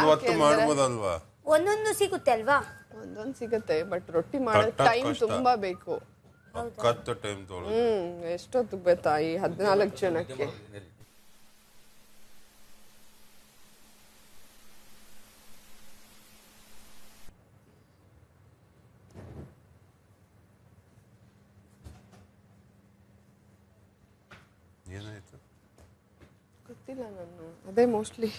ಹೊತ್ತು ಮಾಡ್ಬೋದಲ್ವಾ? ಒಂದೊಂದು ಸಿಗುತ್ತೆ ಅಲ್ವಾ? ಒಂದೊಂದು ಸಿಗುತ್ತೆ, ಬಟ್ ರೊಟ್ಟಿ ಮಾಡೋ ಟೈಮ್ ತುಂಬಾ ಬೇಕು. ಟೈಮ್ ಎಷ್ಟೊತ್ತು ಬೇಕಾ ಈ 14 ಜನಕ್ಕೆ? ಏನಾಯ್ತು ಗೊತ್ತಿಲ್ಲ, ನಾನು ಅದೇ ಮೋಸ್ಟ್ಲಿ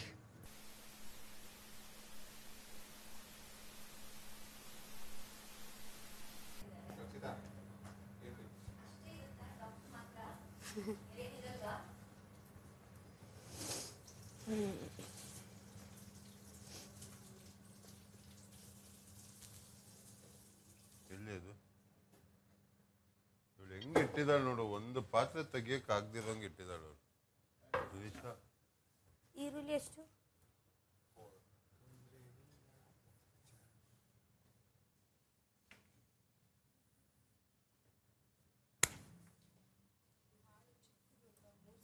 ಎಲ್ಲಿದು ಇವಳು ಹೆಂಗ್ ಇಟ್ಟಿದ್ದಾಳೆ ನೋಡು, ಒಂದು ಪಾತ್ರೆ ತೆಗಿಯಕ್ ಆಗ್ದಿರಂಗ್ ಇಟ್ಟಿದ್ದಾಳು. ಈರುಳ್ಳಿ ಎಷ್ಟು?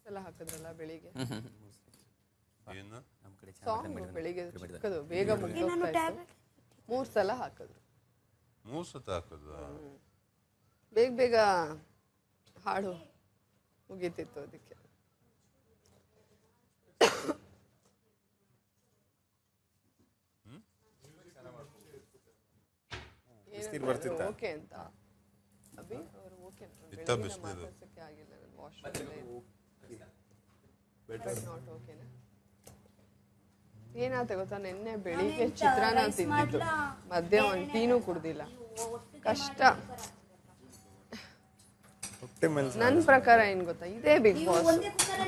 ಸಲ ಹಾಕಿದ್ರಲ್ಲ ಬೆಳಿಗ್ಗೆ, ಏನು ಸಾಂಗ್ ಬೆಳಿಗ್ಗೆ ಚಿಕ್ಕದು ಬೇಗ ಮುಗಿದೋಗ್ತಾ ಇತ್ತು. 3 ಸಲ ಹಾಕಿದ್ರು. 3 ಸತ ಹಾಕಿದ್ವಾ? ಬೇಗ ಬೇಗ ಹಾಡು ಮುಗೀತಿತ್ತು ಅದಕ್ಕೆ. ಓಕೆ ಅಂತ ಅಭಿ ಅವರು ಓಕೆ ಮಾತಾಡ್ಸಕ್ಕೆ ಆಗಿಲ್ಲ, ನಾನು ವಾಶ್ರೂಮ್ ನಾಟ್ ಓಕೆನಾ? ಏನಾಯ್ತು ಗೊತ್ತಾ, ನಿನ್ನೆ ಬೆಳಿಗ್ಗೆ ಚಿತ್ರಾನ್ನ ತಿಂದಿದ್ದು, ಮಧ್ಯ ಒಂದು ಟೀನೂ ಕುಡ್ದಿಲ್ಲ. ಕಷ್ಟ. ನನ್ನ ಪ್ರಕಾರ ಏನ್ ಗೊತ್ತಾ, ಇದೇ ಬಿಗ್ ಬಾಸ್.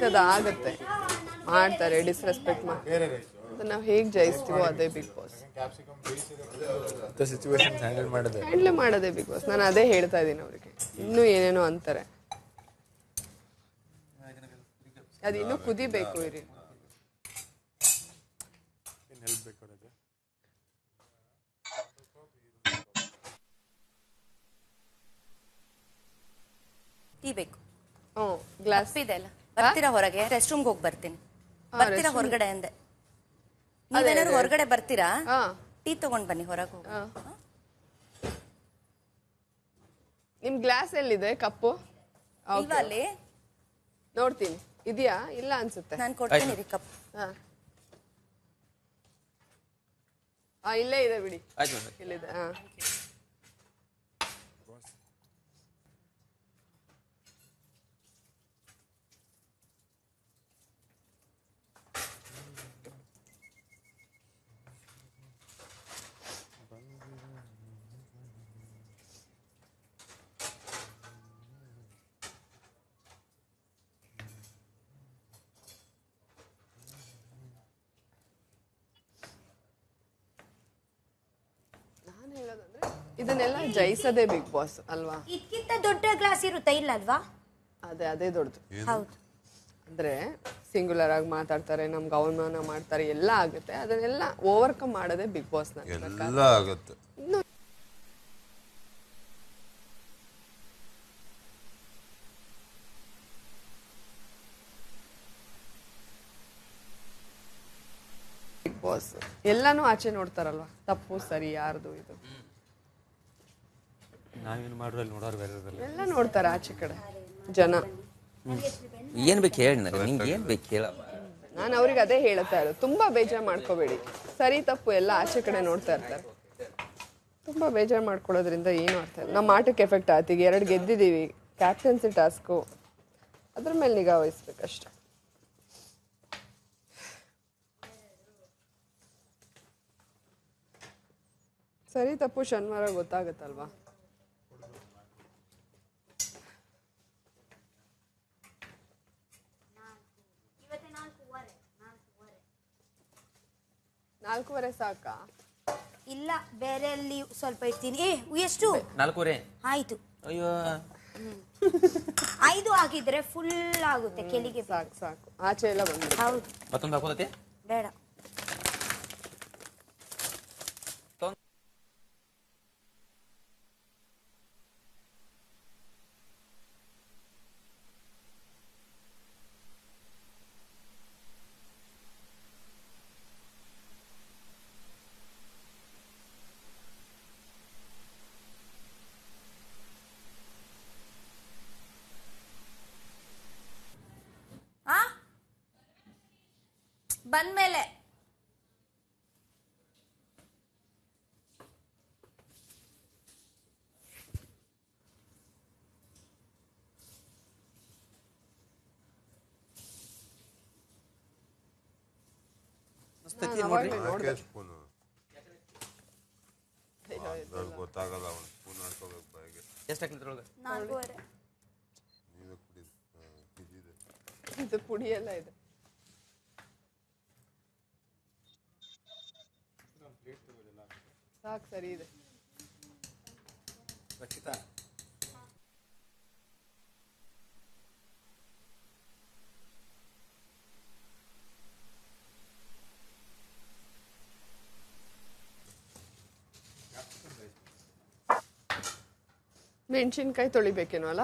ಅದು ಆಗತ್ತೆ, ಮಾಡ್ತಾರೆ, ಡಿಸ್ರೆಸ್ಪೆಕ್ಟ್ ಮಾಡ್ತಾರೆ. ನಾವು ಹೇಗೆ ಜಯಿಸ್ತೀವೋ ಅದೇ ಬಿಗ್ ಬಾಸ್. ಹ್ಯಾಂಡಲ್ ಮಾಡೋದೇ ಬಿಗ್ ಬಾಸ್. ನಾನು ಅದೇ ಹೇಳ್ತಾ ಇದ್ದೀನಿ ಅವ್ರಿಗೆ. ಇನ್ನೂ ಏನೇನೋ ಅಂತಾರೆ, ಅದು ಇನ್ನೂ ಕುದಿಬೇಕು. ಇರಿ, ಟೀ ಬೇಕು. ಗ್ಲಾಸ್ ಇದೆ ಅಲ್ಲ? ಬರ್ತೀರಾ ಹೊರಗೆ? ರೆಸ್ಟ್ ರೂಮ್ಗೆ ಹೋಗಿ ಬರ್ತೀನಿ. ಬರ್ತೀರಾ ಹೊರಗಡೆ ಅಂದೆ? ನೀವೇನಾದ್ರು ಹೊರಗಡೆ ಬರ್ತೀರಾ? ಟೀ ತಗೊಂಡ್ ಬನ್ನಿ, ಹೊರಗೆ ಹೋಗಿ. ನಿಮ್ ಗ್ಲಾಸ್ ಎಲ್ಲಿದೆ? ಕಪ್ಪು ಇಲ್ವಾ ಅಲ್ಲಿ? ನೋಡ್ತೀನಿ, ಇದೆಯಾ? ಇಲ್ಲ ಅನ್ಸುತ್ತೆ. ನಾನು ಕೊಡ್ತೀನಿ ರೀ ಕಪ್. ಇಲ್ಲೇ ಇದೆ ಬಿಡಿ, ಇಲ್ಲಿದೆ. ಇದನ್ನೆಲ್ಲ ಜಯಿಸೋದೇ ಬಿಗ್ ಬಾಸ್ ಅಲ್ವಾ? ಇದಕ್ಕಿಂತ ದೊಡ್ಡ ಗ್ಲಾಸ್ ಇರುತ್ತೆ ಇಲ್ಲ ಅಲ್ವಾ? ಅದೇ ದೊಡ್ಡದು. ಹೌದು. ಅಂದ್ರೆ ಸಿಂಗುಲರ್ ಆಗಿ ಮಾತಾಡ್ತಾರೆ, ನಮ್ಗೆ ಅವಮಾನ ಮಾಡ್ತಾರೆ, ಎಲ್ಲ ಆಗುತ್ತೆ. ಅದನ್ನೆಲ್ಲ ಓವರ್ಕಮ್ ಮಾಡೋದೇ ಬಿಗ್ ಬಾಸ್. ಎಲ್ಲ ಆಗುತ್ತೆ. ಬಿಗ್ ಬಾಸ್ ಎಲ್ಲಾನು ಆಚೆ ನೋಡ್ತಾರಲ್ವಾ, ತಪ್ಪು ಸರಿ ಯಾರ್ದು ಇದು ನಾವೇನು ಮಾಡೋರಲ್ಲಿ ನೋಡೋರು ಬೇರೆ ಎಲ್ಲ ನೋಡ್ತಾರೆ ಆಚೆ ಕಡೆ ಜನ. ಏನ್ ಬೇಕು ಹೇಳಿ, ನಿಂಗೆ ಏನ್ ಬೇಕು ಹೇಳ. ನಾನು ಅವ್ರಿಗೆ ಅದೇ ಹೇಳ್ತಾ ಇರೋದು, ತುಂಬಾ ಬೇಜಾರು ಮಾಡ್ಕೋಬೇಡಿ. ಸರಿ ತಪ್ಪು ಎಲ್ಲ ಆಚೆ ಕಡೆ ನೋಡ್ತಾ ಇರ್ತಾರೆ. ತುಂಬಾ ಬೇಜಾರು ಮಾಡ್ಕೊಳ್ಳೋದ್ರಿಂದ ಏನು ಅರ್ಥ ಇಲ್ಲ. ನಮ್ಮ ಆಟಕ್ಕೆ ಎಫೆಕ್ಟ್ ಆಯ್ತು. ಈಗ 2 ಗೆದ್ದಿದ್ದೀವಿ, ಕ್ಯಾಪ್ಟನ್ಸಿ ಟಾಸ್ಕು, ಅದ್ರ ಮೇಲೆ ನಿಗಾ ವಹಿಸ್ಬೇಕಷ್ಟೆ. ಸರಿ ತಪ್ಪು ಶನಿವಾರ ಗೊತ್ತಾಗತ್ತಲ್ವಾ? ನಾಲ್ಕೂವರೆ ಸಾಕಾ? ಇಲ್ಲ, ಬೇರೆ ಅಲ್ಲಿ ಸ್ವಲ್ಪ ಇರ್ತೀನಿ. ಎಷ್ಟು? 4:15 ಆಯ್ತು. ಅಯ್ಯೋ, 5 ಹಾಕಿದ್ರೆ ಫುಲ್ ಆಗುತ್ತೆ ಕೆಲಿಗೆ. ಸಾಕು ಆಚೆ ಎಲ್ಲ ಬಂದು. ಹೌದು. ಮತ್ತೊಂದು ಹಾಕೋದತ್ತೆ? ಬೇಡ. ಬಂದ್ಮೇಲೆ ಯಾಕೆ ಸ್ಪೂನು ಗೊತ್ತಾಗಲ್ಲ ಅವನು ಸ್ಪೂನ್ ಹಾಕೋಬೇಕು ಬಾಯಿಗೆ. ಎಷ್ಟು ಹಾಕಿದ್ರೊಳಗೆ? 4.5. ನೀವೇ ಕುಡಿ. ಇದಿದೆ ಇದು ಪುಡಿ ಎಲ್ಲ ಇದೆ. ಸಾಕು, ಸರಿ ಇದೆ. ಮೆಣಸಿನ್ಕಾಯಿ ತೊಳಿಬೇಕೇನೋ ಅಲ್ಲ?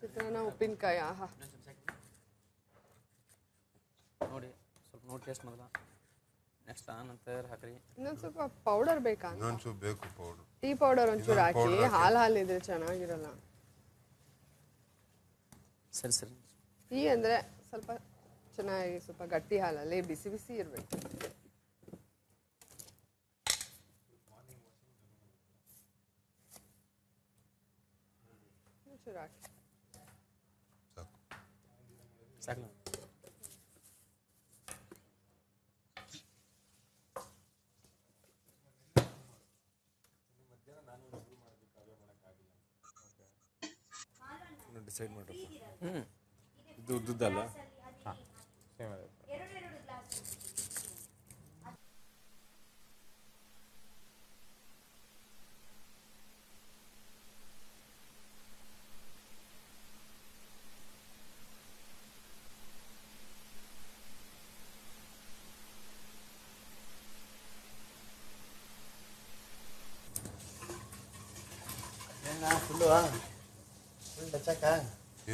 ಚಿತ್ರಾನ್ನ ಉಪ್ಪಿನಕಾಯಿ. ಆಹಾ, ನೋಡಿ ಸ್ವಲ್ಪ ನೋಡಿ ಟೇಸ್ಟ್ ಮೊದಲ, ನೆಕ್ಸ್ಟ್ ನಂತರ ಹಾಕ್ರಿ. ಇನ್ನೊಂದು ಸ್ವಲ್ಪ ಪೌಡರ್ ಬೇಕಾ? ಇನ್ನೊಂದು ಸ್ವಲ್ಪ ಬೇಕು ಪೌಡರ್. ಟೀ ಪೌಡರ್ ಒಂಚೂರು ಹಾಕಿ. ಹಾಲಿದ್ರೆ ಚೆನ್ನಾಗಿರಲ್ಲ. ಸರಿ ಸರಿ. ಟೀ ಅಂದರೆ ಸ್ವಲ್ಪ ಚೆನ್ನಾಗಿ, ಸ್ವಲ್ಪ ಗಟ್ಟಿ ಹಾಲಲ್ಲಿ ಬಿಸಿ ಬಿಸಿ ಇರಬೇಕು. ಒಂಚೂರು ಹಾಕಿ. ಸಾಕು. ಡಿಸೈಡ್ ಮಾಡ್ರಿ. ಇದು ಉದ್ದಲ್ಲ? ಹಾಂ, ಸೇಮ್ ಅದೇ.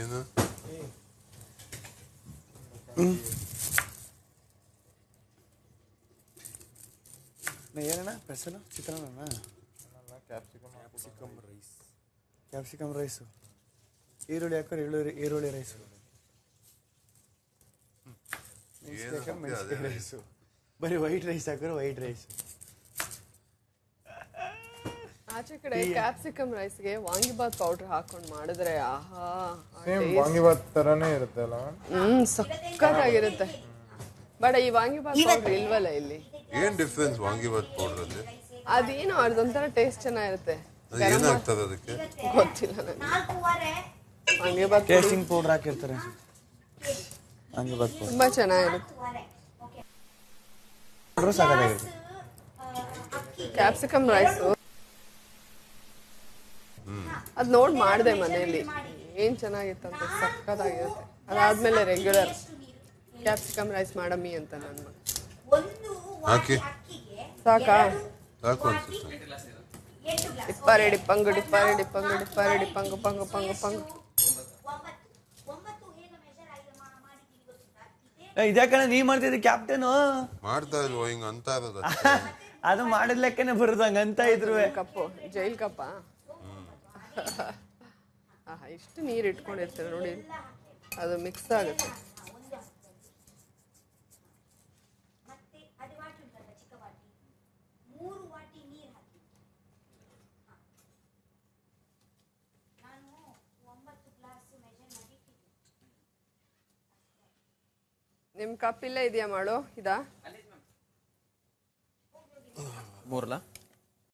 ಏನು ಏನಣ್ಣ ಸ್ಪೆಷಲು? ಚಿತ್ರಾನ್ನ, ಕ್ಯಾಪ್ಸಿಕಮ್ ರೈಸ್. ಕ್ಯಾಪ್ಸಿಕಮ್ ರೈಸು, ಈರುಳ್ಳಿ ಹಾಕೋರು ಈರುಳ್ಳಿ ರೈಸು, ಮೆಣಸಿನ್ಕಾಯಿ ರೈಸು, ಬರೀ ವೈಟ್ ರೈಸ್ ಹಾಕೋರು ವೈಟ್ ರೈಸು. ಆಚೆ ಕಡೆ ಕ್ಯಾಪ್ಸಿಕಮ್ ರೈಸ್ಗೆ ವಾಂಗಿಬಾತ್ ಪೌಡರ್ ಹಾಕೊಂಡು ಮಾಡಿದ್ರೆ ಆಹಾ, ವಾಂಗಿಬಾತ್ ತರನೇ ಇರುತ್ತೆ ಅಲ್ಲ? ಸಕ್ಕತ್ತಾಗಿರುತ್ತೆ. ಬಟ್ ಈ ವಾಂಗಿಬಾತ್ ಪೌಡರ್ ಇಲ್ವಲ್ಲ ಇಲ್ಲಿ. ಏನ್ ಡಿಫ್ರೆನ್ಸ್ ವಾಂಗಿಬಾತ್ ಪೌಡರ್ ಅಲ್ಲಿ? ಅದೇನೋ ಅದೊಂಥರ ಟೇಸ್ಟ್ ಚೆನ್ನಾಗಿರುತ್ತೆ. ಏನಾಗ್ತದೆ ಅದಕ್ಕೆ ಗೊತ್ತಿಲ್ಲ ನನಗೆ. ವಾಂಗಿಬಾತ್ ಟೇಸ್ಟಿಂಗ್ ಪೌಡರ್ ಹಾಕಿರ್ತಾರೆ. ವಾಂಗಿಬಾತ್ ಪೌಡರ್ ತುಂಬಾ ಚೆನ್ನಾಗಿರುತ್ತೆ. ಸಾಕಾಗಿರುತ್ತೆ. ಕ್ಯಾಪ್ಸಿಕಮ್ ರೈಸು ಅದ್ ನೋಡ್ ಮಾಡಿದೆ ಮನೆಯಲ್ಲಿ, ಏನ್ ಚೆನ್ನಾಗಿತ್ತಂತೆ, ಸಕ್ಕತ್ತಾಗಿರುತ್ತೆ. ಅದಾದ್ಮೇಲೆ ರೆಗ್ಯುಲರ್ ಕ್ಯಾಪ್ಸಿಕಮ್ ರೈಸ್ ಮಾಡಮ್ಮಿ ಅಂತ ನನ್ನ ಮಗ. ಹಾಕಿ ಸಾಕಾ? ಸಾಕು ಅನ್ಸುತ್ತೆ. ಡಿಪ್ಪಾರೆ ಡಿಪ್ಪಂಗು ಡಿಪ್ಪಾರೆ ಡಿಪ್ಪಂಗು ಡಿಪ್ಪಾರೆ ಡಿಪ್ಪಂಗು ಪಂಗು ಪಂಗು ಪಂಗು. ಇದ್ಯಾಕಣ ನೀ ಮಾಡ್ತಿದ್ದೆ ಕ್ಯಾಪ್ಟನ್? ಮಾಡ್ತಾ ಇಲ್ವೋ ಹಿಂಗ ಅಂತ ಇರೋದು? ಅದು ಮಾಡಿದ ಲೆಕ್ಕನೆ ಬರೋದು ಹಂಗಂತ ಇದ್ರು. ಕಪ್ಪು ಜೈಲ್ ಕಪ್ಪ. ಆಹಾ, ಇಷ್ಟು ನೀರು ಇಟ್ಕೊಂಡಿರ್ತಾರೆ ನೋಡಿ, ಅದು ಮಿಕ್ಸ್ ಆಗುತ್ತೆ. ನಿಮ್ ಕಪ್ ಇಲ್ಲೇ ಇದೆಯಾ ಮಾಡು? ಇದಾ 3